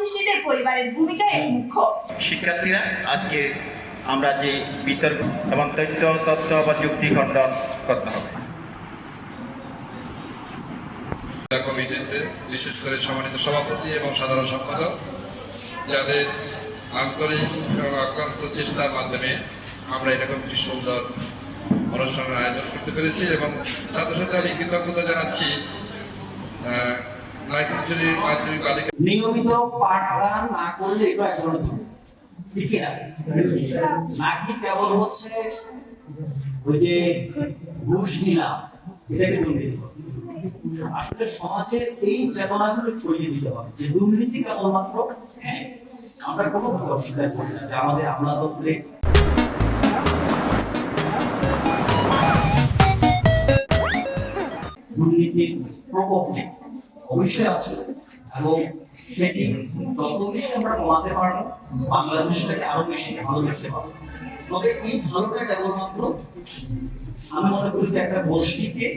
সৃষ্টিতে পরিবারের ভূমিকা মুখ্য। শিক্ষার্থীরা আজকে আমরা যে বিতর্ক এবং তথ্য বা যুক্তি খণ্ডন করতে হবে। কমিটিতে বিশেষ করে সম্মানিত সভাপতি এবং সাধারণ সম্পাদক, যাদের আন্তরিক এবং অক্লান্ত চেষ্টার মাধ্যমে আমরা এরকম একটি সুন্দর অনুষ্ঠানের আয়োজন করতে পেরেছি, এবং সাথে সাথে আমি কৃতজ্ঞতা জানাচ্ছি মাধ্যমিক বালিকা নিয়মিত পাঠদান না করলে এটা একজন ঠিক না, নাকি কেবল হচ্ছে ওই যে ঘুষ নিলাম, এটাকে দুর্নীতি। আসলে সমাজের এই চেতনাগুলো ছড়িয়ে দিতে হবে যে দুর্নীতি কেবলমাত্র, আমরা কোনো অস্বীকার করি না যে আমাদের আমলাতন্ত্রে দুর্নীতির প্রকোপ নেই, অবশ্যই আছে, এবং সেটি যত বেশি আমরা কমাতে পারবো বাংলাদেশটাকে আরো বেশি ভালো দেখতে পাবো। তবে এই ভালোটা কেবলমাত্র আমি মনে করি যে একটা গোষ্ঠীকে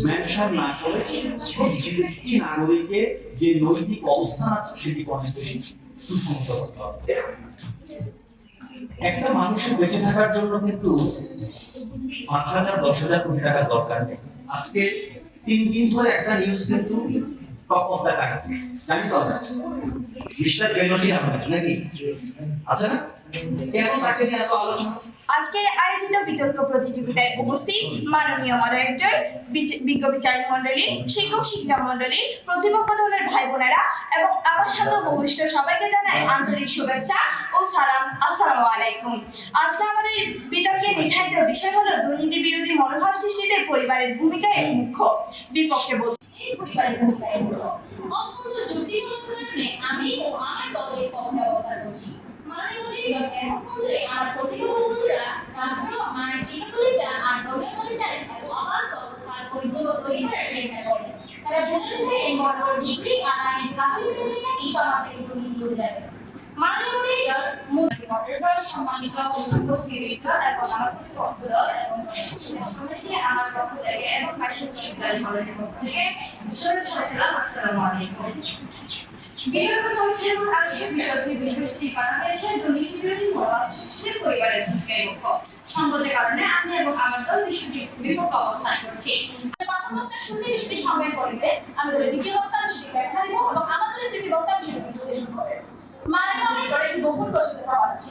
মেনশন না করে প্রত্যেকটি নাগরিকের যে নৈতিক অবস্থান আছে সেটি অনেক বেশি সুসংহত করতে হবে। একটা মানুষের বেঁচে থাকার জন্য কিন্তু 5,000-10,000 কোটি টাকার দরকার নেই। আজকে 3 দিন ধরে একটা নিউজ কিন্তু টপ অফ দ্য কান্ট্রি, জানি তো আমরা মিস্টার বেনজি আহমেদ নাকি আছে না, কেন তাকে নিয়ে এত আলোচনা? আজকের আয়োজিত বিতর্ক প্রতিযোগিতায় উপস্থিত মাননীয় মডারেটর, বিজ্ঞ বিচারক মন্ডলী, শিক্ষক শিক্ষিকা মন্ডলী, প্রতিপক্ষ দলের ভাই বোনেরা এবং আমার সাথে উপবিষ্ট সবাইকে জানাই আন্তরিক শুভেচ্ছা ও সালাম। আসসালামু আলাইকুম। আজকে আমাদের বিতর্কের নির্ধারিত বিষয় হলো দুর্নীতি বিরোধী মনোভাব সৃষ্টিতে পরিবারের ভূমিকা মুখ্য। বিপক্ষে বলছি পরিবারের ভূমিকা মুখ্য। অত্যন্ত জটিল কারণে আমি ও আমার দলের পক্ষে অবস্থান করছি। আমার প্রতিপক্ষ বন্ধুরা রাষ্ট্র চিন্তাগুলিটা আর দলীয় মধ্যে আমার দল তার পরিচয়গত চেষ্টা করে। তারা বসেছে এই বড় ডিগ্রি আর আইন হাসিল করে নাকি সমাজ থেকে দুর্নীতি দূরে যাবে। সম্মানিত অভিভাবক এবং আমার পক্ষ দল এবং আমার পক্ষ থেকে এবং বিশ্ববিদ্যালয় ধরনের পক্ষ থেকে আসসালামু আলাইকুম। বিগত চলছে এবং আজকের বিতর্কের বিষয়টি করা হয়েছে দুর্নীতি বিরোধী মনোভাব সৃষ্টিতে পরিবারের ভূমিকা মুখ্য। সংগতের কারণে আমি এবং আমার দল বিষয়টির বিপক্ষে অবস্থান করছি। সেটি সংজ্ঞায় করিতে আমাদের দ্বিতীয় বক্তব্য সেটি ব্যাখ্যা দিব এবং আমাদের তৃতীয় বক্তব্য সেটি বিশ্লেষণ করে। মানে একটি গোপন প্রশ্ন করা আছে